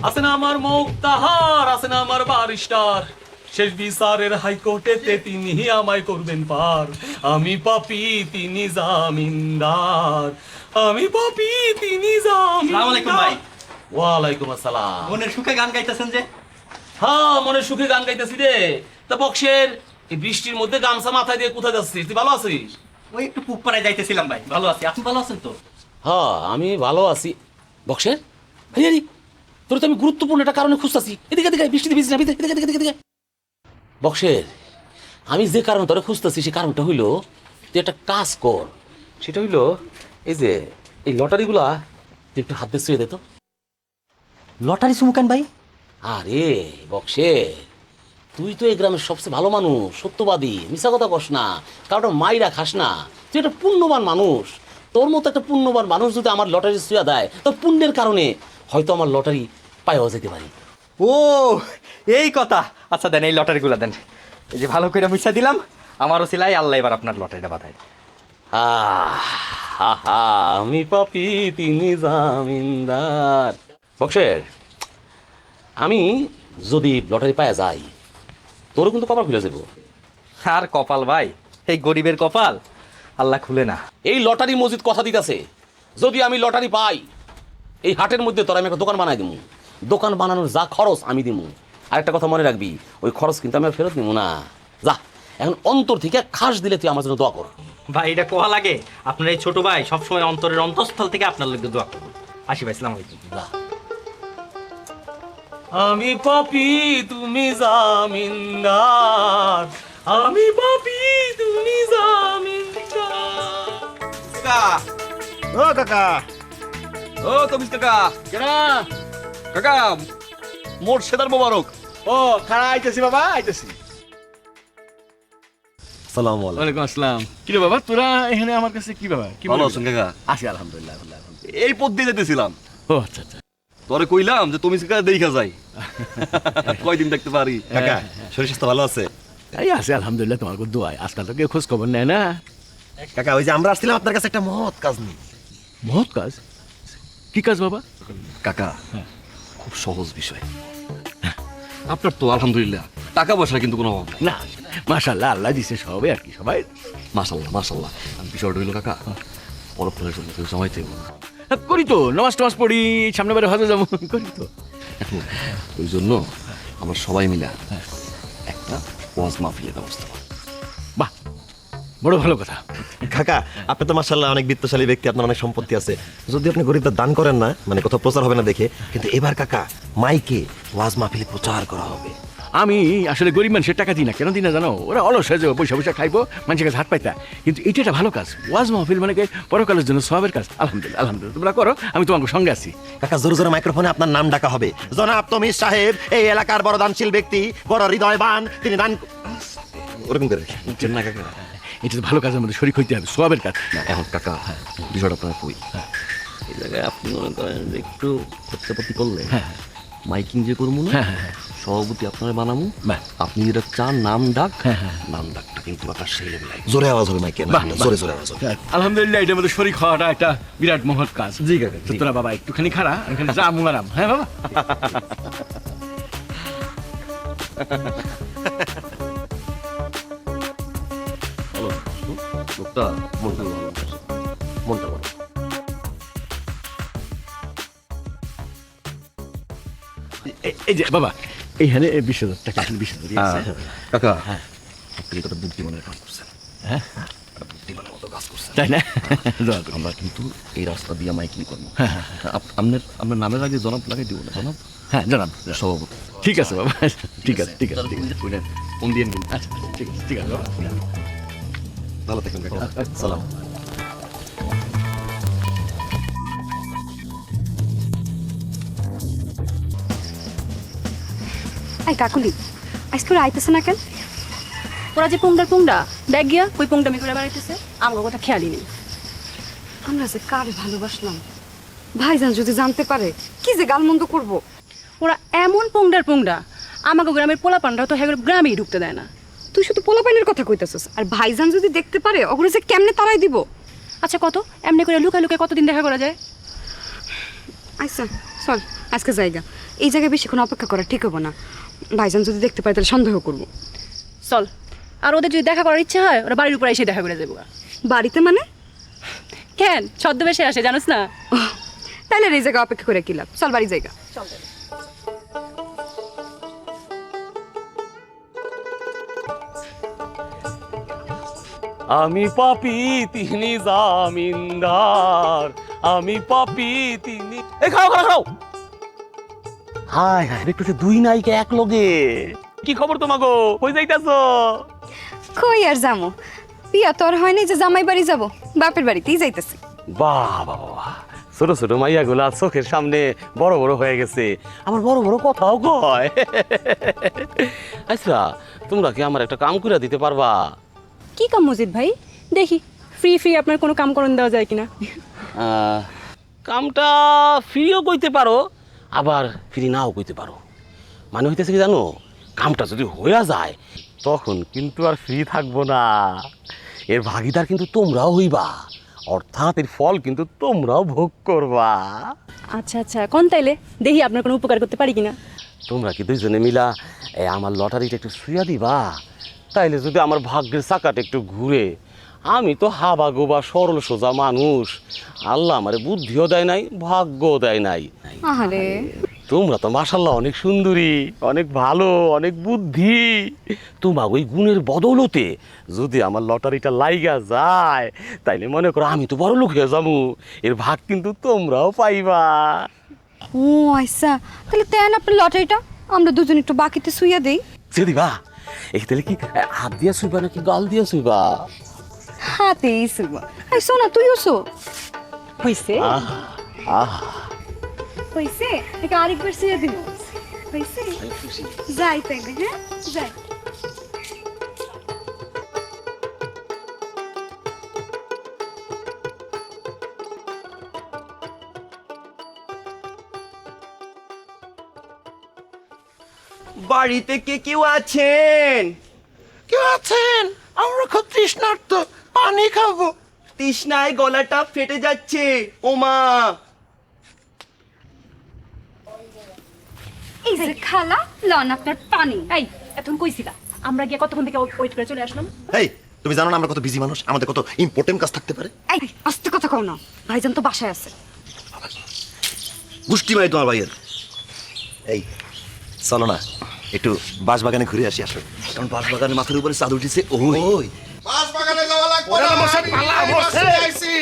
আছে না আমার মুক্তাহার, আছে না আমার বারিস্টার, শেষ বিচারের হাইকোর্টেতে তিনি আমায় করবেন পার। আমি পাপী তিনি জামিনদার, আমি পাপী তিনি আসসালামু আলাইকুম ভাই। জামিনদার। ওয়ালাইকুম আসসালাম। মনের সুখে গান গাইতেছেন যে? হ্যাঁ, মনের সুখে গান গাইতেছি রে। তা বক্সের এই বৃষ্টির মধ্যে গামছা মাথায় দিয়ে কোথায় যাচ্ছিস? তুই ভালো আছিস? ওই একটু পুকপাড়ায় যাইতেছিলাম ভাই। ভালো আছি, আপনি ভালো আছেন তো? হ্যাঁ, আমি ভালো আছি। বক্সের ভাইয়া তোর তো আমি গুরুত্বপূর্ণ একটা কারণে খুঁজতেছি। এদিকে এদিকে বৃষ্টিতে ভিজছি না, এদিকে এদিকে এদিকে। বক্সের আমি যে কারণ তোরা খুঁজতেছি সে কারণটা হইলো তুই একটা কাজ কর। সেটা হইলো এই যে এই লটারিগুলা তুই একটু হাত দিয়ে ছুঁয়ে দে তো। লটারি চুমুকেন ভাই? আরে বক্সের, তুই তো এই গ্রামের সবচেয়ে ভালো মানুষ, সত্যবাদী, মিশা কথা কস না, কারোটা মাইরা খাস না, তুই একটা পুণ্যবান মানুষ। তোর মতো একটা পুণ্যবান মানুষ যদি আমার লটারি ছুঁয়া দেয়, তোর পুণ্যের কারণে হয়তো আমার লটারি পাইও যেতে পারি। ও এই কথা। আচ্ছা দেন, এই লটারিগুলো দেন। এই যে ভালো করে মিশা দিলাম, আমারও সিলাই, আল্লাহ এবার আপনার লটারিটা বাঁধায়। আমি পাপী তিনি জামিনদার। বক্সের, আমি যদি লটারি পাওয়া যাই তোরও কিন্তু কপাল খুলে যাবো। আর কপাল ভাই, এই গরিবের কপাল আল্লাহ খুলে না। এই লটারি মসজিদ কথা দিতেছে, যদি আমি লটারি পাই এই হাটের মধ্যে তোর আমি একটা দোকান বানাই দিব। দোকান বানানোর যা খরচ আমি দিব। আরেকটা কথা মনে রাখবি, ওই খরচ কিন্তু আমি আর ফেরত নিব না। যা এখন অন্তর থেকে খাস দিলে তুই আমার জন্য দোয়া কর। ভাই এটা কোয়া লাগে? আপনার এই ছোট ভাই সবসময় অন্তরের অন্তঃস্থল থেকে আপনার লোককে দোয়া করবো। আসি ভাই, আসসালামু আলাইকুম। আমি পাপী তুমি জামিনদার, আমি পাপী তুমি জামিনদার। ও কাকা, ও তমিস কাকা, কেনা কাকা মোর্শেদার মোবারক। ও খাড়া আইতেছি বাবা, আইতেছি। আসসালামু আলাইকুম। ওয়ালাইকুম আসসালাম। কি রে বাবা, তোরা এখানে আমার কাছে কি বাবা? কি ভালো বলবি? আছেন কাকা? আছি আলহামদুলিল্লাহ, আলহামদুলিল্লাহ। এই পথ দিয়ে যেতেছিলাম, ও আচ্ছা আচ্ছা। তোরে কইলাম যে তুমি কাকা দেখা যাই, কয়দিন দেখতে পারি। কাকা শরীর স্বাস্থ্য ভালো আছে? এই আছে আলহামদুলিল্লাহ, তোমার দোয়ায়। আজকাল তো কেউ খোঁজ খবর নেয় না। কাকা ওই যে আমরা আসছিলাম আপনার কাছে একটা মহৎ কাজ নিয়ে। বহুত কাজ? কি কাজ বাবা? কাকা খুব সহজ বিষয়। আপনার তো আলহামদুলিল্লাহ টাকা পয়সা কিন্তু কোনো অভাব নাই। না মাশাআল্লাহ, আল্লাহ দিছে সবে আর কি, সবাই। মাশাল্লাহ মাশাল্লাহ। আমি বিষয়টা হইলো কাকা, পরক্ষণের জন্য কেউ জমাইতে হবে না। হ্যাঁ, করি তো, নামাজ টামাজ পড়ি, সামনে বারে হজে যাবো, করি তো। এখন ওই জন্য আমরা সবাই মিলে একটা ওয়াজ মাহফিলের ব্যবস্থা করি। বাহ, বড় ভালো কথা। কাকা আপনি তো মাশাআল্লাহ অনেক বিত্তশালী ব্যক্তি, আপনার অনেক সম্পত্তি আছে। যদি আপনি গরিবদের দান করেন না, মানে কোথাও প্রচার হবে না দেখে, কিন্তু এবার কাকা মাইকে ওয়াজ মাহফিলে প্রচার করা হবে। আমি আসলে গরিব মানুষের টাকা দিই না। কেন দিই না জানো? ওরা অলস হয়ে যাবে, পয়সা পয়সা খাইবো, মানুষের কাছে হাত পাইতা। কিন্তু এটা একটা ভালো কাজ, ওয়াজ মাহফিল মানে কি পরকালের জন্য সওয়াবের কাজ। আলহামদুলিল্লাহ আলহামদুলিল্লাহ, তোমরা করো, আমি তোমার সঙ্গে আছি। কাকা জোরে জোরে মাইক্রোফোনে আপনার নাম ডাকা হবে। জনাব তমিজ সাহেব এই এলাকার বড় দানশীল ব্যক্তি, বড় হৃদয়বান, তিনি দান ওরকম করে বুঝছেন না কাকা? এটা তো ভালো কাজের মধ্যে শরীক হইতে হবে, সওয়াবের কাজ। এখন কাকা বিষয়টা আপনার কই, এই জায়গায় আপনি মনে করেন যে একটু খরচাপাতি করলে মাইকিং যে করবো না, সভাপতি আপনার বানাবো, আপনি যেটা চান নাম ডাক, নাম ডাকটা কিন্তু আপনার সেই লেভেলে জোরে আওয়াজ হবে মাইকে, বাহ, জোরে জোরে আওয়াজ হবে। আলহামদুলিল্লাহ, এটার মধ্যে শরীক হওয়াটা একটা বিরাট মহৎ কাজ। জি কাকা, তো তোরা বাবা একটুখানি খাড়া, এখানে যা মুমারাম। হ্যাঁ বাবা। ভালো লোকটা মনটা ভালো, মনটা ভালো। এই যে বাবা, এইখানে 20,000 টাকা, 20,000 আছে। কাকা আপনি তো একটা বুদ্ধিমানের কাজ করছেন, হ্যাঁ বুদ্ধিমানের মতো কাজ করছেন। তাই না? আমরা কিন্তু এই রাস্তা দিয়ে মাইকিং করবো। আপনার নামের আগে জনাব লাগাই দিব না? জনাব, হ্যাঁ জানাব সভাপতি। ঠিক আছে বাবা, ঠিক আছে ঠিক আছে ঠিক আছে। ফোন দিয়ে কিন্তু। আচ্ছা ঠিক আছে ঠিক আছে বাবা। ভালো থাকেন কাকা, সালাম। এই কাকুলি, আজকে ওরা আইতেছে না কেন? ওরা যে পুংডা দেখ গিয়া ওই পুংডামি করে বেড়াইতেছে, আমার কথা খেয়ালই নেই। আমরা যে কারে ভালোবাসলাম, ভাইজান যদি জানতে পারে কি যে গালমন্দ করব। ওরা এমন পুংডা, আমাকে গ্রামের পোলাপানরা তো হ্যাঁ গ্রামেই ঢুকতে দেয় না। তুই শুধু পোলাপানের কথা কইতেছিস, আর ভাইজান যদি দেখতে পারে ওগুলো যে কেমনে তারাই দিব। আচ্ছা কত এমনি করে লুকায় লুকায় কতদিন দেখা করা যায়? আচ্ছা চল। আজকে জায়গা এই জায়গায় বেশিক্ষণ অপেক্ষা করা ঠিক হবো না। ভাইজান যদি দেখতে পায় তাহলে সন্দেহ করবো। চল, আর ওদের যদি দেখা করার ইচ্ছা হয় ওরা বাড়ির উপরে এসে দেখা করে যাবো। বাড়িতে মানে? কেন, ছদ্মবেশে আসে জানোস না? তাহলে আর এই জায়গায় অপেক্ষা করে কি লাভ? চল বাড়ি জায়গা। আমি পাপি তিনি জামিনদার, আমি পাপি তিনি। এই খাও খাও খাও। হাই হাই, দেখতেছে দুই নায়িকা এক লগে। কি খবর তোমাগো, কই যাইতাছো? কই আর যাবো, বিয়া তো আর হয়নি যে জামাই বাড়ি যাবো, বাপের বাড়িতেই যাইতেছি। বাহ বাহ বাহ, ছোট ছোট মাইয়াগুলা চোখের সামনে বড় বড় হয়ে গেছে, আমার বড় বড় কথাও কয়। আচ্ছা, তোমরা কি আমার একটা কাম করে দিতে পারবা? কি কাম মজিদ ভাই? দেখি ফ্রি ফ্রি আপনার কোনো কাম করণ দেওয়া যায় কিনা। কামটা ফ্রিও কইতে পারো, আবার ফ্রি নাও কইতে পারো। মানে হইতেছে কি জানো, কামটা যদি হইয়া যায় তখন কিন্তু আর ফ্রি থাকবো না, এর ভাগিদার কিন্তু তোমরাও হইবা, অর্থাৎ এর ফল কিন্তু তোমরাও ভোগ করবা। আচ্ছা আচ্ছা, কোন তাইলে দেখি আপনার কোনো উপকার করতে পারি কিনা। তোমরা কি দুইজনে মিলা আমার লটারিটা একটু শুইয়া দিবা, তাইলে যদি আমার ভাগ্যের চাকাটা একটু ঘুরে, আমি তো হাবা গোবা সরল সোজা মানুষ, আল্লাহ আমারে বুদ্ধিও দেয় নাই, ভাগ্যও দেয় নাই। আহারে, তোমরা তো মাশাল্লাহ অনেক সুন্দরী, অনেক ভালো, অনেক বুদ্ধি। তোমার ওই গুণের বদৌলতে যদি আমার লটারিটা লাইগা যায়, তাইলে মনে করো আমি তো বড় লোক হয়ে যাবো, এর ভাগ কিন্তু তোমরাও পাইবা। ও আচ্ছা, তাহলে তেন আপনার লটারিটা আমরা দুজন একটু বাকিতে শুইয়া দেই। যদি বা এই তাহলে কি হাত দিয়া শুইবা নাকি গাল দিয়া শুইবা? হাতেই শুইবা। এই সোনা, তুইও শো। হয়েছে হইছে, এটা আরেকবার শুইয়া দিব। হইছে, যাই তাইলে। হ্যাঁ যাই। বাড়িতে কে কেউ আছেন? কেউ আছেন? আমরা খুব তৃষ্ণার্ত, পানি খাবো। তৃষ্ণায় গলাটা ফেটে যাচ্ছে ও মা। এই যে খালা, লন আপনার পানি। এই এখন কইছিলা, আমরা গিয়ে কতক্ষণ থেকে ওয়েট করে চলে আসলাম। এই, তুমি জানো না আমরা কত বিজি মানুষ, আমাদের কত ইম্পর্টেন্ট কাজ থাকতে পারে। এই আস্তে কথা কও না, ভাইজান তো বাসায় আছে। গুষ্টি মাই তোমার ভাইয়ের। এই চলো না একটু বাঁশবাগানে ঘুরে আসি। আসো, কারণ বাঁশবাগানের মাথার উপরে চাঁদ উঠেছে। ওই ওই মাছ বাগানে যাওয়া লাগবে না, আমি বাসায় আইছি।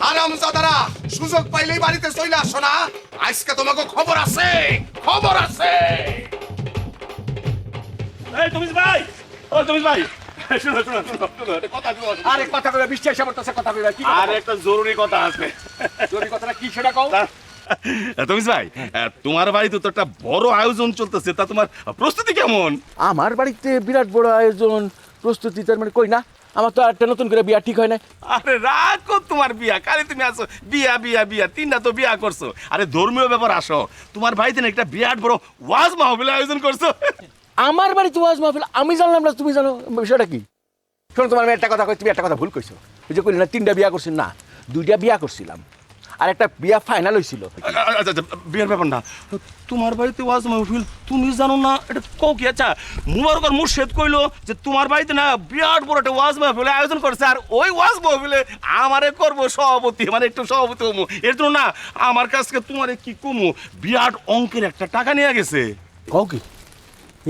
হারামজাদারা, সুযোগ পাইলেই বাড়িতে চলে আসো না। আজকে তোমাকে খবর আছে, খবর আছে। এই তুমি ভাই, ও তুমি ভাই, শুনো শুনো শুনো, কথা শুনো। আরে কথা কইবা, বৃষ্টি এসে পড়তেছে, কথা কইবা। কি আর একটা জরুরি কথা আছে। জরুরি কথাটা কি সেটা কও। তুমি ভাই, তোমার বাড়িতে তো একটা বড় আয়োজন চলতেছে, তা তোমার প্রস্তুতি কেমন? আমার বাড়িতে বিরাট বড় আয়োজন, প্রস্তুতি তার মানে কই না, আমার তো একটা নতুন করে বিয়া ঠিক হয় না। আরে রাখো তোমার বিয়া, কালে তুমি আসো বিয়া বিয়া বিয়া, তিনটা তো বিয়া করছো। আরে ধর্মীয় ব্যাপার আসো, তোমার বাড়িতে না একটা বিরাট বড় ওয়াজ মাহফিল আয়োজন করছো। আমার বাড়িতে ওয়াজ মাহফিল, আমি জানলাম না, তুমি জানো বিষয়টা কি? শোনো, তোমার আমি একটা কথা কই, তুমি একটা কথা ভুল কইছো। ওই যে কইলি না 3টা বিয়া করছি, না 2টা বিয়া করছিলাম, আর একটা বিয়া ফাইনাল হয়েছিল। আচ্ছা আচ্ছা, বিয়ের ব্যাপার না, তোমার বাড়িতে ওয়াজ মাহফিল তুমি জানো না, এটা কও কি? আচ্ছা, মুবারকর মুর্শেদ কইলো যে তোমার বাড়িতে না বিরাট বড় একটা ওয়াজ মাহফিল আয়োজন করছে, আর ওই ওয়াজ মাহফিলে আমারে করবো সভাপতি, মানে একটু সভাপতি হমু। এর জন্য না আমার কাছে তোমারে কি কমু, বিরাট অঙ্কের একটা টাকা নিয়ে গেছে। কও কি?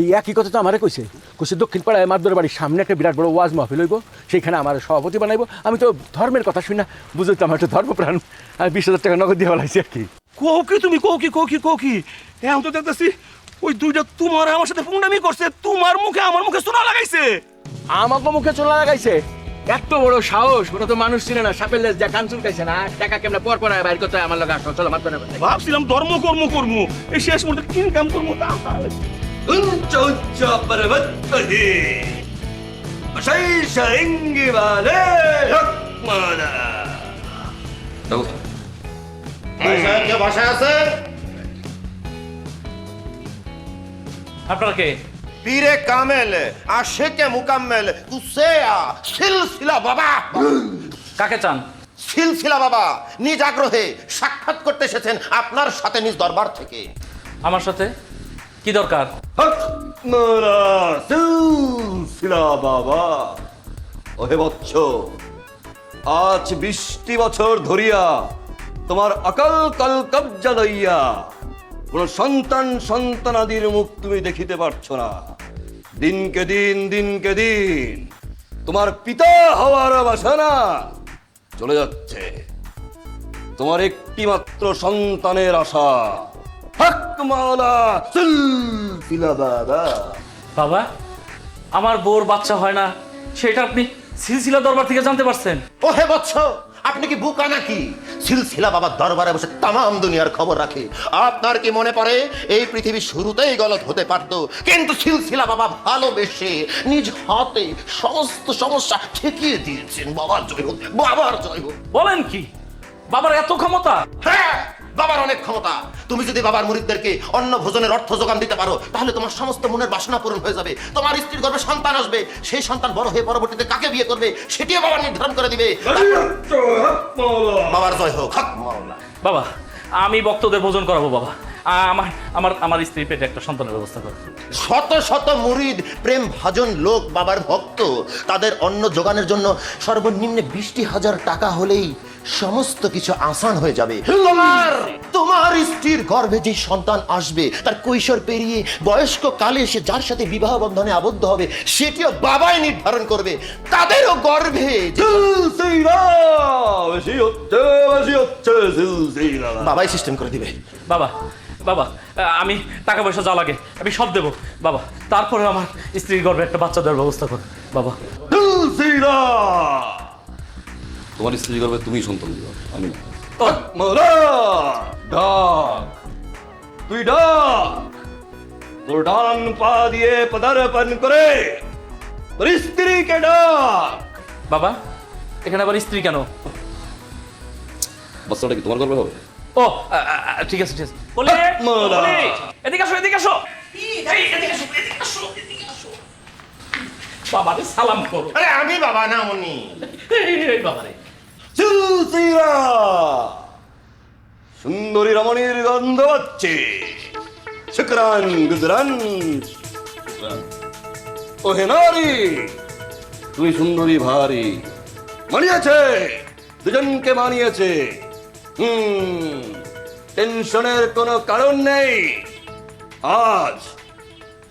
এই একই কথা তো আমারে কইছে, কইছে দক্ষিণ পাড়ায় মাদুর বাড়ির সামনে একটা বিরাট বড় ওয়াজ মাহফিল হইব, সেইখানে আমার সভাপতি বানাইবো। আমি তো ধর্মের কথা শুনি না, বুঝতে তো আমার একটা ধর্মপ্রাণ, আমি 20,000 টাকা নগদ দিয়ে বলাইছি আর কি। কও কি তুমি, কও কি কও কি কও কি? এখন তো দেখতেছি ওই দুইটা তোমার আমার সাথে পুংডামি করছে, তোমার মুখে আমার মুখে সোনা লাগাইছে। আমাকে মুখে চোলা লাগাইছে? এত বড় সাহস, ওরা তো মানুষ ছিল না, সাপের লেজ যা কান চুলকাইছে না, টাকা কেমন পর পর বাইর করতে আমার লাগে। আসো চলো, মাত্র ভাবছিলাম ধর্ম কর্ম করবো, এই শেষ মুহূর্তে কি কাম করবো তা। উচ্চ উচ্চ পর্বতে অশেষ ইঙ্গিবালে রকমানা। বাসায় আছে? আপনারা কে? পীরে কামেল আশেকে মুকাম্মেল কুসেয়া সিলসিলা বাবা। কাকে চান? সিলসিলা বাবা নিজ আগ্রহে সাক্ষাৎ করতে এসেছেন আপনার সাথে নিজ দরবার থেকে। আমার সাথে কি দরকার? সিলসিলা বাবা, ওহে বৎস, আজ 20টি বছর ধরিয়া তোমার অকাল কাল কবজা লইয়া কোন সন্তানাদির মুখ তুমি দেখিতে পারছো না। দিনকে দিন তোমার পিতা হওয়ার বাসনা চলে যাচ্ছে। তোমার একটি মাত্র সন্তানের আশা। হক মাওলা সিলসিলা বাবা। বাবা, আমার বউর বাচ্চা হয় না, সেটা আপনি সিলসিলা দরবার থেকে জানতে পারছেন? ওহে বৎস, আপনি কি বোকা নাকি? সিলসিলা বাবার দরবারে বসে তামাম দুনিয়ার খবর রাখে। আপনার কি মনে পড়ে এই পৃথিবী শুরুতেই গলত হতে পারত, কিন্তু সিলসিলা বাবা ভালোবেসে নিজ হাতে সমস্ত সমস্যা ঠেকিয়ে দিয়েছেন। বাবার জয় হোক, বাবার জয় হোক। বলেন কি, বাবার এত ক্ষমতা? হ্যাঁ, বাবার অনেক ক্ষমতা। তুমি যদি বাবার মুরিদদেরকে অন্ন ভোজনের অর্থ যোগান দিতে পারো, তাহলে তোমার সমস্ত মনের বাসনা পূরণ হয়ে যাবে। তোমার স্ত্রীর গর্ভে সন্তান আসবে, সেই সন্তান বড় হয়ে পরবর্তীতে কাকে বিয়ে করবে সেটিও বাবা নির্ধারণ করে দিবে। বাবার জয় হোক, হক মাওলা। বাবা, আমি ভক্তদের ভোজন করাবো বাবা। আমার আমার আমার স্ত্রীর পেটে একটা সন্তানের ব্যবস্থা করো। শত শত মুরিদ প্রেম ভাজন লোক বাবার ভক্ত, তাদের অন্ন যোগানের জন্য সর্বনিম্ন 20,000 টাকা হলেই সমস্ত কিছু আসান হয়ে যাবে। তোমার স্ত্রীর গর্ভে যে সন্তান আসবে, তার কৈশোর পেরিয়ে বয়স্ক কালে সে যার সাথে বিবাহ বন্ধনে আবদ্ধ হবে সেটিও বাবাই নির্ধারণ করবে। তাদেরও গর্ভে বাবাই সিস্টেম করে দিবে। বাবা বাবা, আমি টাকা পয়সা যা লাগে আমি সব দেবো বাবা, তারপরে আমার স্ত্রীর গর্ভে একটা বাচ্চা দেওয়ার ব্যবস্থা করো বাবা। তোমার স্ত্রী করবে, তুমি সন্তান দিবা, আমি না। তুই ডাক, তোর ডান পা দিয়ে পদার্পণ করে তোর স্ত্রীকে ডাক। বাবা, এখানে আবার স্ত্রী কেন? বাচ্চাটা কি তোমার করবে হবে? ও ঠিক আছে ঠিক আছে। বলে এদিকে আসো, এদিকে আসো, এদিকে আসো, এদিকে আসো, এদিকে আসো। বাবারে সালাম করো। আরে আমি বাবা না মনি। এই বাবারে, সুন্দরী রমণীর গন্ধ হচ্ছে। শুক্রান গুজরান। ওহে নারী, তুমি সুন্দরী ভারী। মানিয়েছে, দুজনকে মানিয়েছে। টেনশনের কোনো কারণ নেই। আজ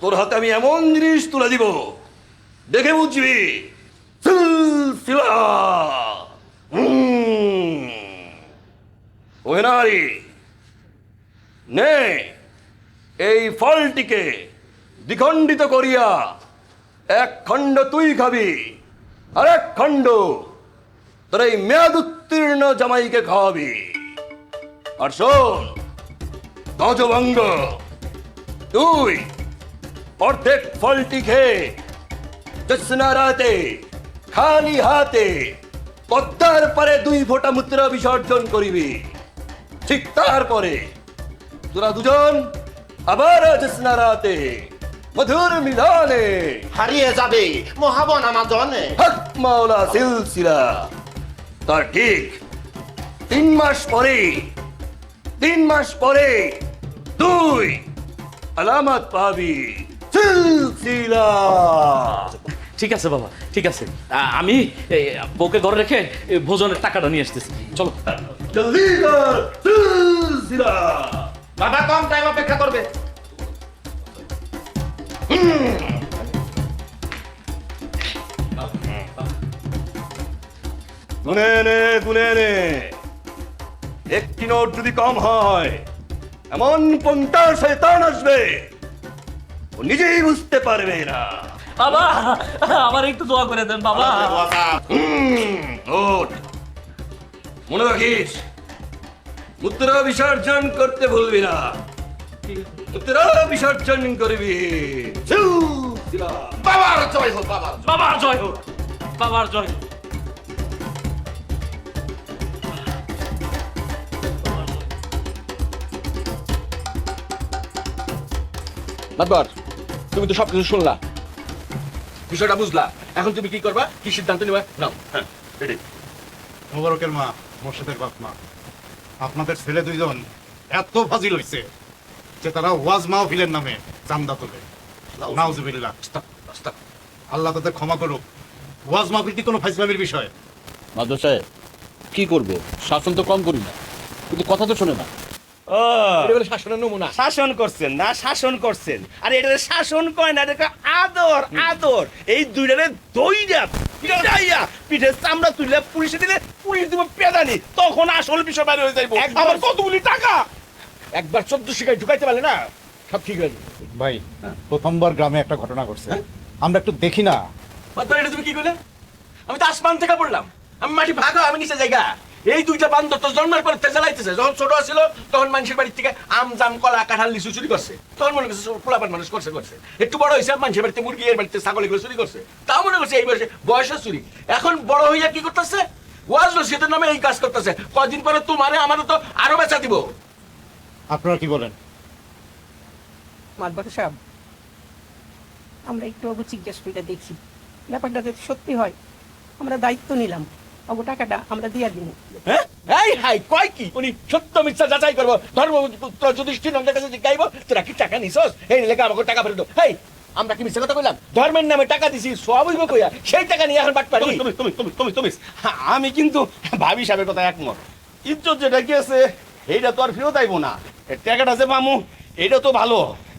তোর হাতে আমি এমন জিনিস তুলে দিব, দেখে বুঝবি। সিলসিলা। ওহে নারী, নে এই ফলটিকে দ্বিখণ্ডিত করিয়া এক খণ্ড তুই খাবি, আর এক খণ্ড তোর এই মেয়াদ উত্তীর্ণ জামাইকে খাওয়াবি। আর শোন গজভঙ্গ, তুই অর্ধেক ফলটি খেয়ে জ্যোৎস্না রাতে খালি হাতে পদ্মার পারে 2 ফোঁটা মূত্র বিসর্জন করিবি। ঠিক তারপরে তোরা দুজন আবার জ্যোৎস্না রাতে মধুর মিলনে হারিয়ে যাবে মহাবন আমাজনে। হক মাওলা সিলসিলা। তার ঠিক 3 মাস পরে তুই আলামত পাবি। সিলসিলা। ঠিক আছে বাবা, ঠিক আছে। আমি বউকে ঘরে রেখে ভোজনের টাকাটা নিয়ে আসতেছি, চলো। জলদি কর সিলসিলা। বাবা কম টাইম অপেক্ষা করবে। গুনে নে। একটি নোট যদি কম হয়, এমন 50 শয়তান আসবে ও নিজেই বুঝতে পারবে না। বাবা, আমার একটু দোয়া করে দেন বাবা। নোট মনে রাখিস, মুদ্রা বিসর্জন করতে ভুলবি না। মুদ্রা বিসর্জন করবি। বাবার জয় হোক, বাবার জয়। বাবার জয় হোক, বাবার জয় হোক। মাতবার, তুমি তো সবকিছু শুনলা, বিষয়টা বুঝলা। এখন তুমি কি করবা, কি সিদ্ধান্ত নিবা? নাও। মোবারকের মা, মোর্শেদের বাপ মা, আপনাদের ছেলে দুইজন এত ফাজিল হইছে যে তারা ওয়াজ মাহফিলের নামে চান্দা তোলে। নাউজুবিল্লাহ। আল্লাহ তাদের ক্ষমা করুক। ওয়াজ মাহফিল কি কোনো ফাইজলামির বিষয়? মাদর সাহেব কি করবো, শাসন তো কম করি না, কিন্তু কথা তো শোনে না। ও শাসনের নমুনা। শাসন করছেন না, শাসন করছেন। আর এটা শাসন কয় না, এটা আদর আদর। এই দুইটারে দইরা পিটাইয়া পিঠে চামড়া তুলে পুলিশে দিলে পুলিশ দিব পেদানি, তখন আসল বিষয় বাইরে হয়ে যাইব। আমার কতগুলি টাকা একবার 14 শিকায় ঢুকাইতে পারলে না, সব ঠিক হয়ে যাবে। ভাই, প্রথমবার গ্রামে একটা ঘটনা ঘটছে, আমরা একটু দেখি না? মাদর, এটা তুমি কি করলে? আমি তো আসমান থেকে পড়লাম, আমি মাটি ভাগা, আমি নিচে জায়গা। এই দুইটা বান্দর তো জন্মের পরে তেজালাইতেছে। যখন ছোট ছিল তখন মানুষের বাড়ির থেকে আম জাম কলা কাঁঠাল লিচু চুরি করছে, তখন মনে করছে পোলাপান মানুষ করছে। একটু বড় হয়েছে, মানুষের বাড়িতে মুরগি, এর বাড়িতে ছাগল এগুলো চুরি করছে, তাও মনে করছে এই বয়সে চুরি। এখন বড় হইয়া কি করতেছে? ওয়াজ নসিহতের নামে এই কাজ করতেছে। কদিন পরে তোমারে আমারও তো আরো বেচা দিব। আপনারা কি বলেন? মাদবর সাহেব, আমরা একটু অবু জিজ্ঞেস করে দেখি, ব্যাপারটা যদি সত্যি হয় আমরা দায়িত্ব নিলাম, অবু টাকাটা আমরা দিয়ে দিব। হ্যাঁ, এই হাই কয় কি? উনি সত্য মিথ্যা যাচাই করবো। ধর্মপুত্র যুধিষ্ঠির নন্দের কাছে জিজ্ঞাইব, তোরা কি টাকা নিছস? এই লেখা আমাকে টাকা ফেরত দাও। হেই, আমরা কি মিথ্যা কথা কইলাম? ধর্মের নামে টাকা দিছি, সব হইব কইয়া, সেই টাকা নিয়ে এখন বাট পারি। তুমি আমি কিন্তু ভাবি সাহেবের কথা একমত। ইজ্জত যেটা গিয়েছে এইটা তো আর ফেরত আইব না। এই টাকাটা যে পামু এইটা তো ভালো।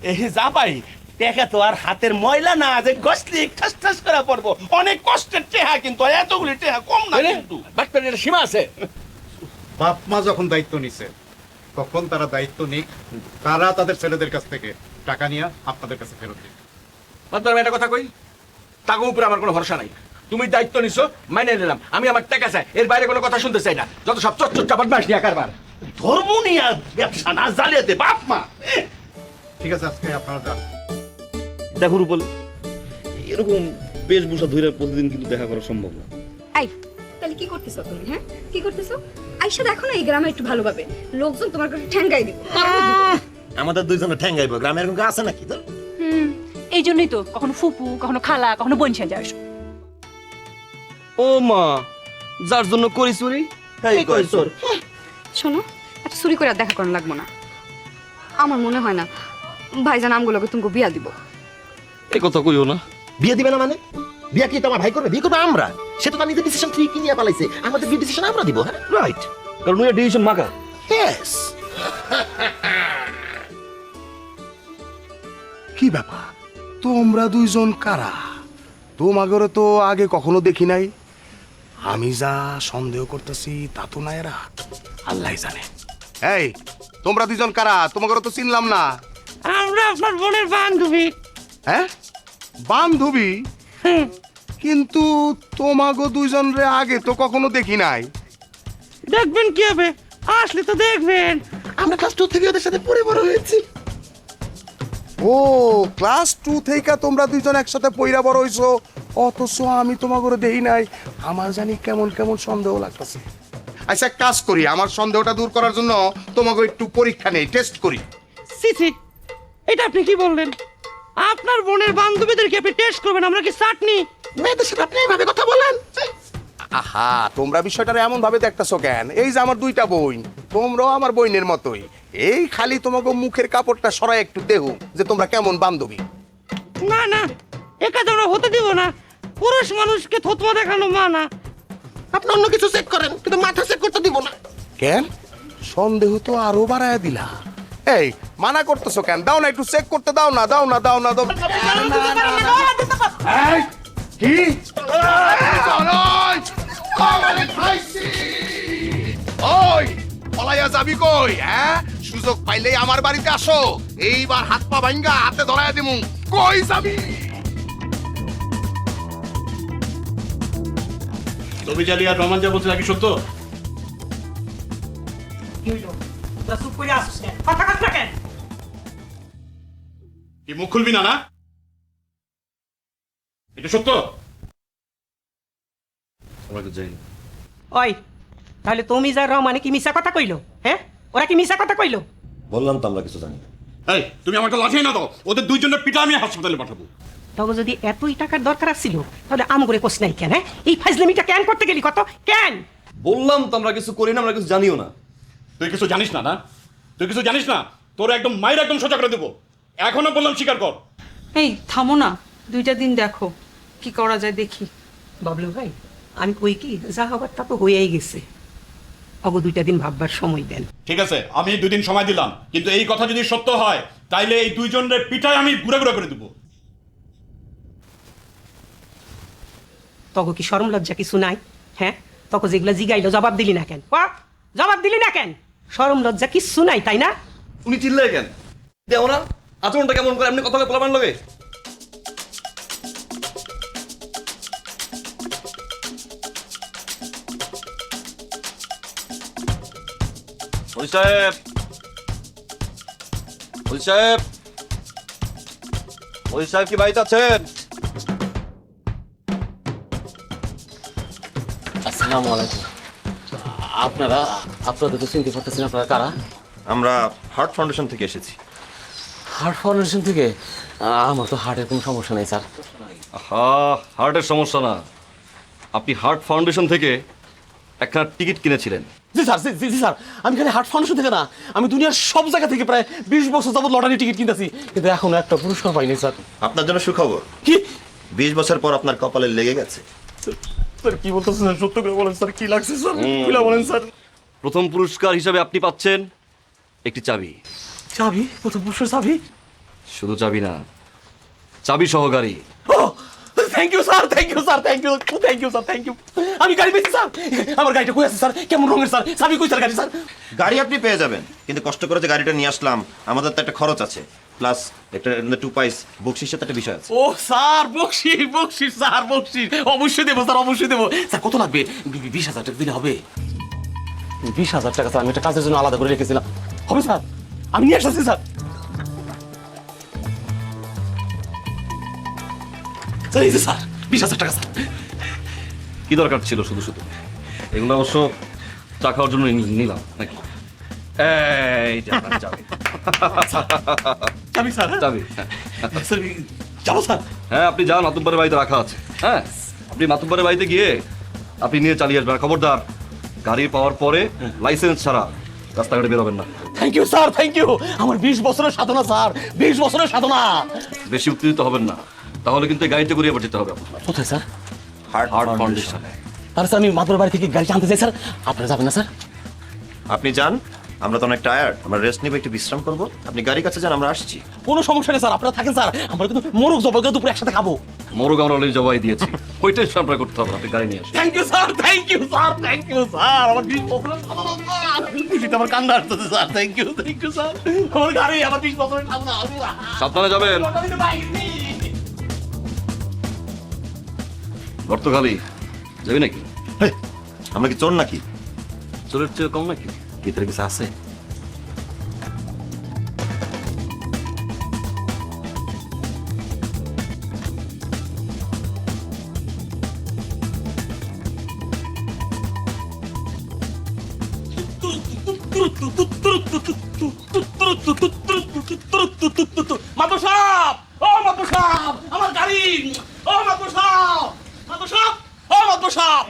এই যা পাই টাকা তো আর হাতের ময়লা না যে গসলি ঠাস ঠাস করা পড়বো। অনেক কষ্টের টেহা, কিন্তু এতগুলি টেহা কম না কিন্তু। বাট পারি, এটা সীমা আছে। বাপ মা যখন দায়িত্ব নিছে তখন তারা দায়িত্ব নিক, তারা তাদের ছেলেদের কাছ থেকে টাকা নিয়ে আপনাদের কাছে ফেরত দিক। মাদর, আমি একটা কথা কই, টাকা উপরে আমার কোনো ভরসা নাই। তুমি দায়িত্ব নিছো, মাইনে নিলাম। আমি আমার টাকা চাই, এর বাইরে কোনো কথা শুনতে চাই না। যত সব চট চাপাট মাস নিয়ে কারবার। ধর্ম নিয়ে ব্যবসা না জালিয়াতে বাপ মা। ঠিক আছে, আজকে আপনারা যান। দেখো রূপল, এরকম বেশভূষা ধরে প্রতিদিন কিন্তু দেখা করা সম্ভব না। এই, তাহলে কি করতেছো তুমি? হ্যাঁ, কি করতেছো? আইসা দেখো না, এই গ্রামে একটু ভালোভাবে লোকজন তোমার কাছে ঠ্যাঙ্গাই দিব। আমাদের দুইজনে ঠ্যাঙ্গাইব, গ্রামের কোনো আছে নাকি? তো এই জন্যই তো কখনো ফুপু, কখনো খালা, কখনো বোন সাজা আসো। ও মা, যার জন্য করি চুরি তাই কই চোর। শোনো, এত চুরি করে আর দেখা করার লাগবো না। আমার মনে হয় না ভাইজান আমগুলোকে তুমি বিয়া দিব। এই কথা কইও না। বিয়ে দিবে না মানে? বিয়ে কি তোমার ভাই করবে? বিয়ে করবে আমরা। সে তো তার নিজের ডিসিশন ঠিকই নিয়ে পালাইছে, আমাদের বিয়ে ডিসিশন আমরা দিব। হ্যাঁ, রাইট। কারণ ওই ডিসিশন মাকা। ইয়েস। কি ব্যাপার, তোমরা দুইজন কারা? তোমাগরে তো আগে কখনো দেখি নাই। আমি যা সন্দেহ করতেছি তা তো না, এরা আল্লাহ জানে। এই, তোমরা দুইজন কারা? তোমাগরে তো চিনলাম না। আমরা আপনার বোনের বান্ধবী। হ্যাঁ, বান্ধবী? কিন্তু তোমাগো দুইজন রে আগে তো কখনো দেখি নাই। দেখবেন কি হবে, আসলে তো দেখবেন। আমরা ক্লাস 2 থেকে ওদের সাথে পড়ে বড় হয়েছি। ও, ক্লাস 2 থেকে তোমরা দুইজন একসাথে পইরা বড় হইছো, অথচ আমি তোমাগরে দেই নাই। আমার জানি কেমন কেমন সন্দেহ লাগতেছে। আচ্ছা, এক কাজ করি, আমার সন্দেহটা দূর করার জন্য তোমাকে একটু পরীক্ষা নেই, টেস্ট করি। সিসি, এটা আপনি কি বললেন? আপনার বোনের বান্ধবীদেরকে আপনি টেস্ট করবেন? আমরা কি চাটনি? মেয়েদের সাথে আপনি এইভাবে কথা বলেন? আহা, তোমরা বিষয়টা এমন ভাবে দেখতেছো কেন? এই যে আমার দুইটা বোন, তোমরাও আমার বোনের মতোই। এই খালি তোমাকে মুখের কাপড়টা সরাই একটু দেখো যে তোমরা কেমন বান্ধবী। না না, এ কাজ আমরা হতে দিব না। পুরুষ মানুষকে থতমা দেখানো মানা। আপনি অন্য কিছু চেক করেন, কিন্তু মাথা চেক করতে দিব না। কেন? সন্দেহ তো আরো বাড়ায় দিলা। এই, মানা করতেছো কেন? দাও না, একটু চেক করতে দাও না, দাও না, দাও না, দাও। এই, কি? ওই, পলাইয়া যাবি কই? হ্যাঁ, সুযোগ পাইলেই আমার বাড়িতে আসো। এইবার হাত পা ভাঙ্গা হাতে ধরায় দিমু। কই যাবি? ছবি চালিয়ে আর রোমান যা বলছে নাকি সত্য? চুপ করে আসছেন, কথা কথা কেন? কি মুখ খুলবি না? না, এটা সত্য? আমরা তো যাই না। ওই, তাহলে তুমি যা রমানে কি মিছা কথা কইলো? হ্যাঁ, ওরা কি মিছা কথা কইলো? বললাম তো আমরা কিছু জানি না। এই, তুমি আমাকে লাঠিয়ে না দাও, ওদের দুইজনের পিটা আমি হাসপাতালে পাঠাবো। তবে যদি এতই টাকার দরকার ছিল তাহলে আম করে কোস নাই কেন? হ্যাঁ, এই ফাজলামিটা কেন করতে গেলি? কত কেন? বললাম তো আমরা কিছু করি না, আমরা কিছু জানিও না। তুই কিছু জানিস না? না, তুই কিছু জানিস না? তোর একদম মায়ের একদম সোজা করে দেবো। এখনো বললাম স্বীকার কর। এই থামো না, 2টা দিন দেখো কি করা যায় দেখি। বাবলু ভাই, আমি কই কি, যা হবার তা তো হয়েই গেছে, অগো 2টা দিন ভাববার সময় দেন। ঠিক আছে, আমি 2 দিন সময় দিলাম, কিন্তু এই কথা যদি সত্য হয় তাইলে এই দুইজনের পিঠায় আমি গুঁড়া গুঁড়া করে দেবো। তগো কি শরম লজ্জা কিছু নাই? হ্যাঁ, তখন যেগুলো জিগাইলো জবাব দিলি না কেন? জবাব দিলি না কেন? শরম লজ্জা কিছু নাই, তাই না? উনি চিল্লায় কেন? দেও না, আচরণটা কেমন করে, এমনি কথা বলে পোলাপান লগে। ওই সাহেব, ওই সাহেব, ওই সাহেব কি বাড়িতে আছেন? আসসালামু আলাইকুম। আপনাদের তো চিনতে পারতেছেন আপনারা কারা? আমরা হার্ট ফাউন্ডেশন থেকে এসেছি। হার্ট ফাউন্ডেশন থেকে? আমার তো হার্টের কোনো সমস্যা নেই স্যার। হ্যাঁ, হার্টের সমস্যা না, আপনি হার্ট ফাউন্ডেশন থেকে একটা টিকিট কিনেছিলেন। জি স্যার, জি স্যার, আমি খালি হার্ট ফাউন্ডেশন থেকে না, আমি দুনিয়ার সব জায়গা থেকে প্রায় 20 বছর যাবত লটারি টিকিট কিনতেছি, কিন্তু এখনো একটা পুরস্কার পাইনি স্যার। আপনার জন্য সুখবর, কি? 20 বছর পর আপনার কপালে লেগে গেছে। স্যার কি বলতেছেন স্যার? সত্য করে বলেন স্যার, কি লাগছে স্যার? খুলে বলেন স্যার। প্রথম পুরস্কার হিসাবে আপনি পাচ্ছেন একটি চাবি। চাবি? প্রথম পুরস্কার চাবি? শুধু চাবি না, চাবি সহকারী। Thank you sir, thank you sir, thank you, thank you sir, thank you. আমি গাড়ি পেয়েছি স্যার। আমার গাড়িটা কই আছে স্যার? কেমন রঙের স্যার? চাবি কই স্যার গাড়ি স্যার? গাড়ি আপনি পেয়ে যাবেন, কিন্তু কষ্ট করে যে গাড়িটা নিয়ে আসলাম আমাদের তো একটা খরচ আছে, প্লাস একটা 2 পাইস বকশিস সাথে একটা বিষয় আছে। ও স্যার, বকশিস, বকশিস স্যার, বকশিস অবশ্যই দেবো স্যার, অবশ্যই দেবো স্যার। কত লাগবে? 20,000 টাকা দিলে হবে? 20,000 টাকা স্যার, আমি একটা কাজের জন্য আলাদা করে রেখেছিলাম। হবে স্যার? আমি নিয়ে আসছি স্যার। স্যার এই যে স্যার, 20,000 টাকা স্যার। কি দরকার ছিল শুধু শুধু? এগুলো অবশ্য চা খাওয়ার জন্য নিলাম নাকি? এই যে আপনার চাবি। চাবি স্যার? চাবি, স্যার যাবো স্যার? হ্যাঁ, আপনি যান, মাতুব্বারের বাড়িতে রাখা আছে। হ্যাঁ, আপনি মাতুব্বারের বাড়িতে গিয়ে আপনি নিয়ে চালিয়ে আসবেন। আর খবরদার, গাড়ি পাওয়ার পরে লাইসেন্স ছাড়া রাস্তাঘাটে বেরোবেন না। Thank you sir, thank you. আমার 20 বছরের সাধনা স্যার, 20 বছরের সাধনা। বেশি উত্তেজিত হবেন না, তাহলে কিন্তু এই গাড়িতে করে আবার যেতে হবে আপনার। কোথায় স্যার? Heart heart foundation. তাহলে স্যার আমি মাদুর বাড়ি থেকে গাড়ি আনতে চাই স্যার, আপনারা যাবেন না স্যার? আপনি যান, আমরা তো অনেক টায়ার্ড, আমরা রেস্ট নিব, একটু বিশ্রাম করব। আপনি গাড়ির কাছে যান, আমরা আসছি। কোনো সমস্যা নেই স্যার, আপনারা থাকেন স্যার। আমরা কিন্তু মোরগ জবাই করে দুপুরে একসাথে খাবো। মোরগ আমরা অলরেডি জবাই দিয়েছি, ওইটাই আপনার করতে হবে। আপনি গাড়ি নিয়ে আসেন। Thank you sir, thank you sir, thank you sir. আমার 20 বছরের সাধনা স্যার, খুশিতে আমার কান্না আসতেছে স্যার। Thank you sir. আমার গাড়ি, আমার 20 বছরের সাধনা। সাবধানে যাবেন। গর্তখালি যাবি নাকি? হেই, আমরা কি চোর নাকি? চোরের চেয়ে কম নাকি? ভিতরে কিছু আছে? মাদুর সাহেব, ও মাদুর সাহেব, আমার গাড়ি, ও মাদুর সাহেব, মাদুর সাহেব, ও মাদুর সাহেব।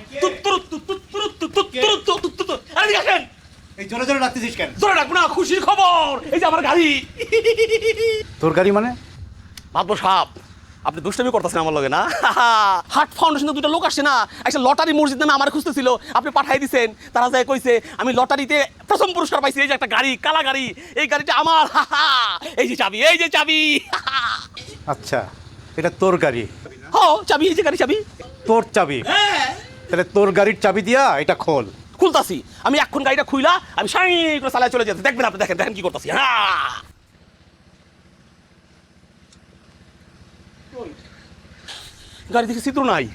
আরে দেখেন, এই জোরে জোরে ডাকতেছিস কেন? জোরে ডাকবো না, খুশির খবর, এই যে আমার গাড়ি। তোর গাড়ি মানে? মাদুর সাহেব, আপনি দুষ্টামি করতেছেন আমার লগে না? হার্ট ফাউন্ডেশনে 2টা লোক আসছে না, একটা লটারি মসজিদ নামে আমার খুঁজতেছিল, আপনি পাঠাই দিছেন। তারা যায় কইছে আমি লটারিতে প্রথম পুরস্কার পাইছি, এই যে একটা গাড়ি, কালা গাড়ি, এই গাড়িটা আমার। এই যে চাবি, এই যে চাবি। আচ্ছা, এটা তোর গাড়ি? হ্যাঁ চাবি, এই যে গাড়ি চাবি। তোর চাবি? তাহলে তোর গাড়ির চাবি দিয়া এটা খোল। খুলতাছি আমি এখন, গাড়িটা খুইলা আমি সাই করে চালায় চলে যেতে, দেখবেন আপনি, দেখেন দেখেন কি করতেছি। হ্যাঁ, গাড়ি দেখে চিত্র নাই।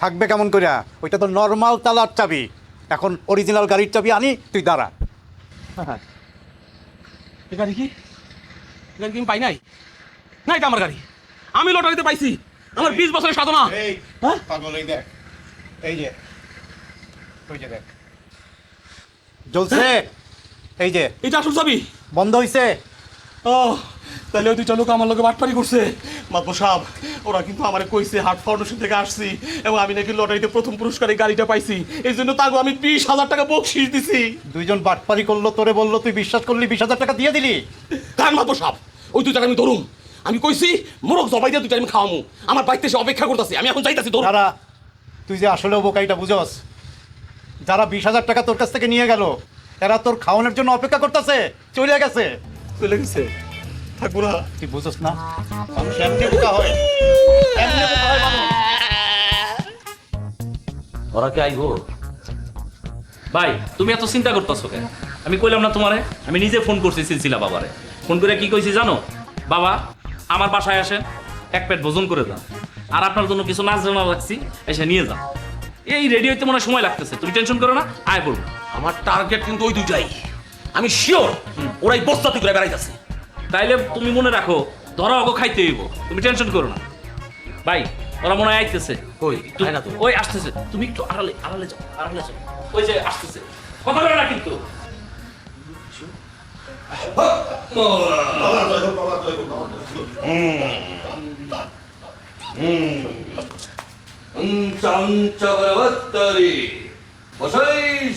থাকবে কেমন কইরা? ওইটা তো নর্মাল তালার চাবি। এখন অরিজিনাল গাড়ির চাবি আনি, তুই দাঁড়া। হ্যাঁ, এই গাড়ি কি? গাড়ি কি আমি পাই নাই? না, এটা আমার গাড়ি, আমি লটারিতে পাইছি, আমার 20 বছরের সাধনা। হ্যাঁ পাগল, এই দেখ, এই যে, ওই যে দেখ জ্বলছে, এই যে এটা আসল চাবি। বন্ধ হইছে। ও তাহলে ওই দুইটা লোক আমার লোকে বাটপারি করছে। মাতবর সাহেব, ওরা কিন্তু আমারে কইছে হাট ফাউন্ডেশন থেকে আসছি এবং আমি নাকি লটারিতে প্রথম পুরস্কারে গাড়িটা পাইছি, এই জন্য তাকে আমি 20,000 টাকা বকশিস দিছি। দুইজন বাটপারি করলো, তোরে বললো, তুই বিশ্বাস করলি, 20,000 টাকা দিয়ে দিলি। কার মাতবর সাহেব, ওই দুইটা আমি ধরুম। আমি কইছি মোরগ জবাই দিয়ে দুইটা আমি খাওয়ামু, আমার বাড়িতে এসে অপেক্ষা করতেছি, আমি এখন যাইতাছি। ধরুন তারা, তুই যে আসলে বোকাইটা বুঝস, যারা 20,000 টাকা তোর কাছ থেকে নিয়ে গেল এরা তোর খাওয়ানোর জন্য অপেক্ষা করতেছে, চলে গেছে। চলে গেছে, থাকবো না। তুই বুঝস না মানুষ এমনি বোকা হয়, এমনি বোকা হয় মানুষ। ওরা কে আইবো? ভাই তুমি এত চিন্তা করতেছো কেন? আমি কইলাম না তোমারে, আমি নিজে ফোন করছি সিলসিলা বাবারে। ফোন করে কি কইছি জানো? বাবা আমার বাসায় আসেন, এক পেট ভোজন করে যান, আর আপনার জন্য কিছু নাচ জানা রাখছি, এসে নিয়ে যান। এই রেডি হইতে মনে হয় সময় লাগতেছে, তুমি টেনশন করো না, আয় পড়বো। আমার টার্গেট কিন্তু ওই দুইটাই, আমি শিওর ওরাই বস্তাতে করে বেড়াইতেছে। তাইলে তুমি মনে রাখো, ধরা ওকে খাইতে হইব, তুমি টেনশন করো না। ভাই ওরা মনে হয় আইতেছে। কই আয় না তো, ওই আসতেছে, তুমি একটু আড়ালে আড়ালে যাও, আড়ালে যাও, ওই যে আসতেছে, কথা বলে না কিন্তু।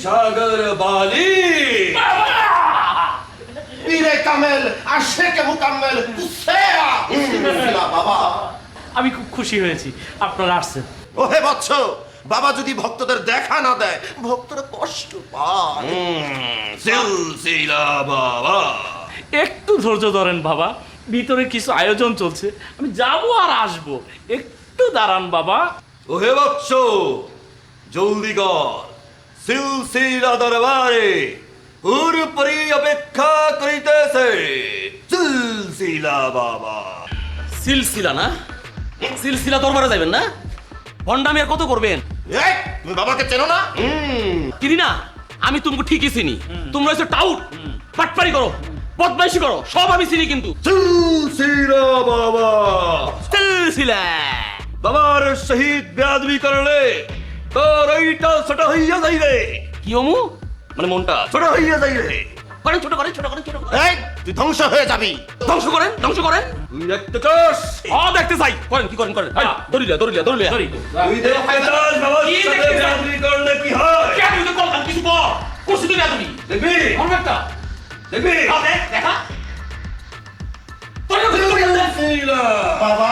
সাগর বালি পীরে কামেল আশেকে মুকাম্মেল কুসেয়া বাবা। আমি খুব খুশি হয়েছি আপনারা আসছেন। ওহে বৎস, বাবা যদি ভক্তদের দেখা না দেয় ভক্তরা কষ্ট পায়। সিলসিলা বাবা, একটু ধৈর্য ধরেন বাবা, ভিতরে কিছু আয়োজন চলছে, আমি যাবো আর আসবো, একটু দাঁড়ান বাবা। ওহে বৎস, জলদি কর, সিলসিলা দরবারে পুরোপুরি অপেক্ষা করিতেছে। সিলসিলা বাবা। সিলসিলা না? সিলসিলা দরবারে যাবেন না? ভন্ডামি আর কত করবেন? এই, তুমি বাবাকে চেনো না? চিনি না, আমি তোমাকে ঠিকই চিনি। তোমরা হচ্ছে টাউট, পাটপারি করো, বদমাইশি করো, সব আমি চিনি। কিন্তু সিলসিলা বাবা, সিলসিলা বাবার শহীদ বেয়াদবি করলে তোর এইটা ছোট হইয়া যাইবে। কি অমু? মানে মনটা ছোট হইয়া যাইবে। করেন, ছোট করেন, ছোট করেন, ছোট করেন। এই, তুই ধ্বংস হয়ে যাবি। ধ্বংস করেন, ধ্বংস করেন। তুই দেখতে চাস? দেখতে চাই। করেন, কি করেন, করেন। দরিয়া, দরিয়া, দরিয়া। সরি তুই দেখতে চাস বাবার সাথে বেয়াদবি করলে কি হয়? কে তুই তো কথা কিছু বল। করছিস তুই বেয়াদবি। দেখবি? আমার একটা। দেখবি? দেখ, দেখা। তোর কাছে সিলসিলা বাবা,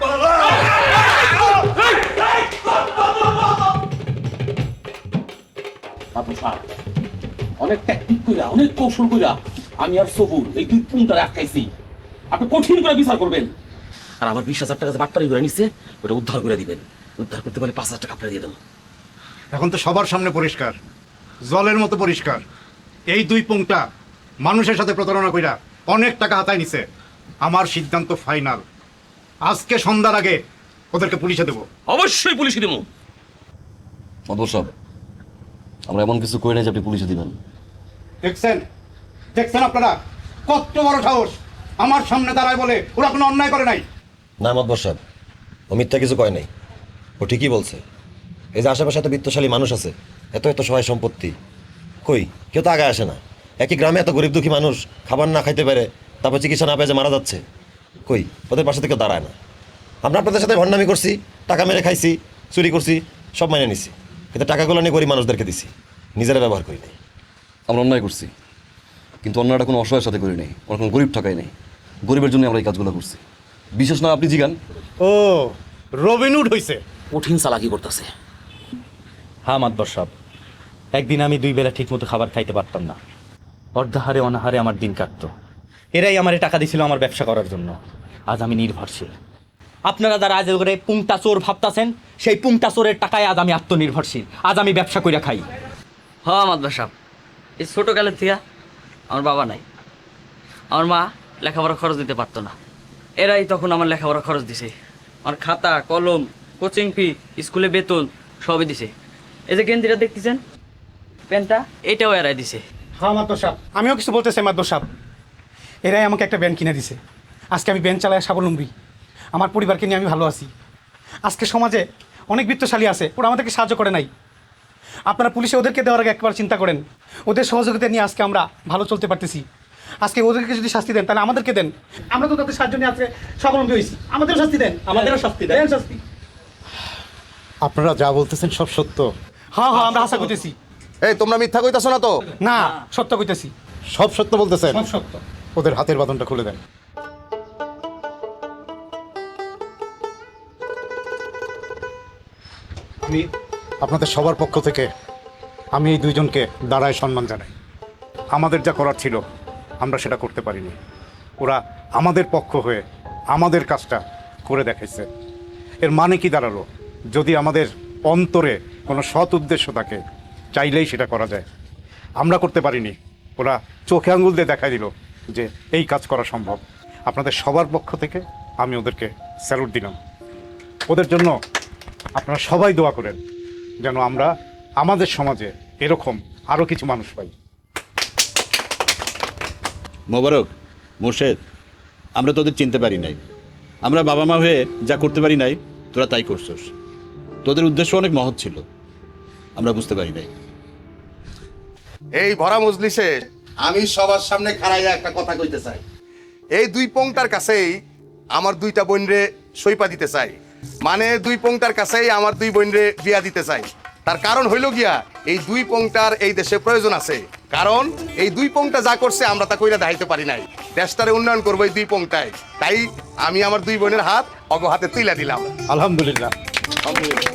বাবা। অনেক টেকনিক কইরা, অনেক কৌশল কইরা আমি আর সবুর এই দুই পুনটা আটকাইছি। আপনি কঠিন করে বিচার করবেন, আর আমার 20,000 টাকা যে বাটপারি করে নিচ্ছে ওটা উদ্ধার করে দিবেন। উদ্ধার করতে পারলে 5,000 টাকা আপনার দিয়ে দেবো। এখন তো সবার সামনে পরিষ্কার, জলের মতো পরিষ্কার, এই দুই পুংটা মানুষের সাথে প্রতারণা কইরা অনেক টাকা হাতায় নিছে। আমার সিদ্ধান্ত ফাইনাল, আজকে সন্ধ্যার আগে ওদেরকে পুলিশে দেবো। অবশ্যই পুলিশে দেবো। মাধব সাহেব, আমরা এমন কিছু করি না যে আপনি পুলিশে দিবেন। দেখছেন, দেখছেন আপনারা কত বড় সাহস, আমার সামনে দাঁড়ায় বলে ওরা কোনো অন্যায় করে নাই। না মাতবর সাহেব, ও মিথ্যা কিছু কয় নাই, ও ঠিকই বলছে। এই যে আশেপাশে এত বিত্তশালী মানুষ আছে, এত এত সহায় সম্পত্তি, কই কেউ তো আগে আসে না। একই গ্রামে এত গরিব দুঃখী মানুষ খাবার না খাইতে পারে, তারপর চিকিৎসা না পেয়ে যে মারা যাচ্ছে, কই ওদের পাশে থেকে দাঁড়ায় না। আমরা আপনাদের সাথে ভণ্ডামি করছি, টাকা মেরে খাইছি, চুরি করছি, সব মাইনে নিছি, কিন্তু টাকাগুলো নিয়ে গরিব মানুষদেরকে দিছি, নিজেরা ব্যবহার করি নাই। আমরা অন্যায় করছি, কিন্তু অন্যায়টা কোনো অসহায়ের সাথে করি নাই, আমরা কোনো গরিব ঠকাই নাই। গরিবের জন্য আমরা এই কাজগুলো করছি। বিশেষ না আপনি জিগান। ও রবিনহুড হইছে। কঠিন চালাকি করতেছে। হ্যাঁ মাতবর সাহেব, একদিন আমি 2 বেলা ঠিক মতো খাবার খাইতে পারতাম না, অর্ধাহারে অনাহারে আমার দিন কাটতো। এরাই আমারে টাকা দিছিল আমার ব্যবসা করার জন্য। আজ আমি নির্ভরশীল। আপনারা যারা আজ করে পুংটা চোর ভাবতাছেন, সেই পুংটা চোরের টাকায় আজ আমি আত্মনির্ভরশীল, আজ আমি ব্যবসা কইরা খাই। হ্যাঁ মাদ্রাস সাহেব, এই ছোটোকালের থেকে আমার বাবা নাই, আমার মা লেখাপড়া খরচ দিতে পারতো না, এরাই তখন আমার লেখাপড়া খরচ দিছে। আমার খাতা কলম কোচিং ফি স্কুলে বেতন সবই দিছে। এই যে গেঞ্জিটা দেখতেছেন প্যান্টটা, এটাও এরাই দিছে। হ্যাঁ মাদ্দর সাহেব, আমিও কিছু বলতে চাই মাদ্দর সাহেব, এরাই আমাকে একটা ব্যান কিনে দিছে। আজকে আমি ব্যান চালায় স্বাবলম্বী, আমার পরিবারকে নিয়ে আমি ভালো আছি। আজকে সমাজে অনেক বিত্তশালী আছে, ওরা আমাদেরকে সাহায্য করে নাই। আপনারা পুলিশে ওদেরকে দেওয়ার আগে একবার চিন্তা করেন, ওদের সহযোগিতা নিয়ে আজকে আমরা ভালো চলতে পারতেছি। আজকে ওদেরকে যদি শাস্তি দেন তাহলে আমাদেরকে দেন। আমরা তো তাদের সাহায্য নিয়ে আজকে স্বাবলম্বী হয়েছি, আমাদেরও শাস্তি দেন। আমাদেরও শাস্তি দেন। শাস্তি। আপনারা যা বলতেছেন সব সত্য? হ্যাঁ হ্যাঁ, আমরা আশা করতেছি। এই তোমরা মিথ্যা কইতাছো না তো? না, সত্য কইতেছি। সব সত্য বলতেছেন? সব সত্য। ওদের হাতের বাঁধনটা খুলে দেন। আমি আপনাদের সবার পক্ষ থেকে আমি এই দুইজনকে দাঁড়ায় সম্মান জানাই। আমাদের যা করার ছিল আমরা সেটা করতে পারিনি, ওরা আমাদের পক্ষ হয়ে আমাদের কাজটা করে দেখাইছে। এর মানে কি দাঁড়ালো? যদি আমাদের অন্তরে কোনো সৎ উদ্দেশ্য থাকে চাইলেই সেটা করা যায়। আমরা করতে পারিনি, ওরা চোখে আঙুল দিয়ে দেখাই দিল যে এই কাজ করা সম্ভব। আপনাদের সবার পক্ষ থেকে আমি ওদেরকে স্যালুট দিলাম। ওদের জন্য আপনারা সবাই দোয়া করেন যেন আমরা আমাদের সমাজে এরকম আরও কিছু মানুষ পাই। মোবারক, মোর্শেদ, আমরা তোদের চিনতে পারি নাই। আমরা বাবা মা হয়ে যা করতে পারি নাই, তোরা তাই করছস। তোদের উদ্দেশ্য অনেক মহৎ ছিল, আমরা বুঝতে পারি নাই। এই ভরা মজলিসে আমি সবার সামনে খাড়াইয়া একটা কথা কইতে চাই। এই দুই পংটার কাছেই আমার দুইটা বোনরে সইপা দিতে চাই, মানে দুই পংটার কাছেই আমার দুই বোনরে বিয়া দিতে চাই। তার কারণ হইল গিয়া এই দুই পংটার এই দেশে প্রয়োজন আছে, কারণ এই দুই পংটা যা করছে আমরা তা কইরা দেখাইতে পারি নাই। দেশটারে উন্নয়ন করবো এই দুই পংটায়, তাই আমি আমার দুই বোনের হাত অগ হাতে তুইলা দিলাম। আলহামদুলিল্লাহ। আলহামদুলিল্লাহ।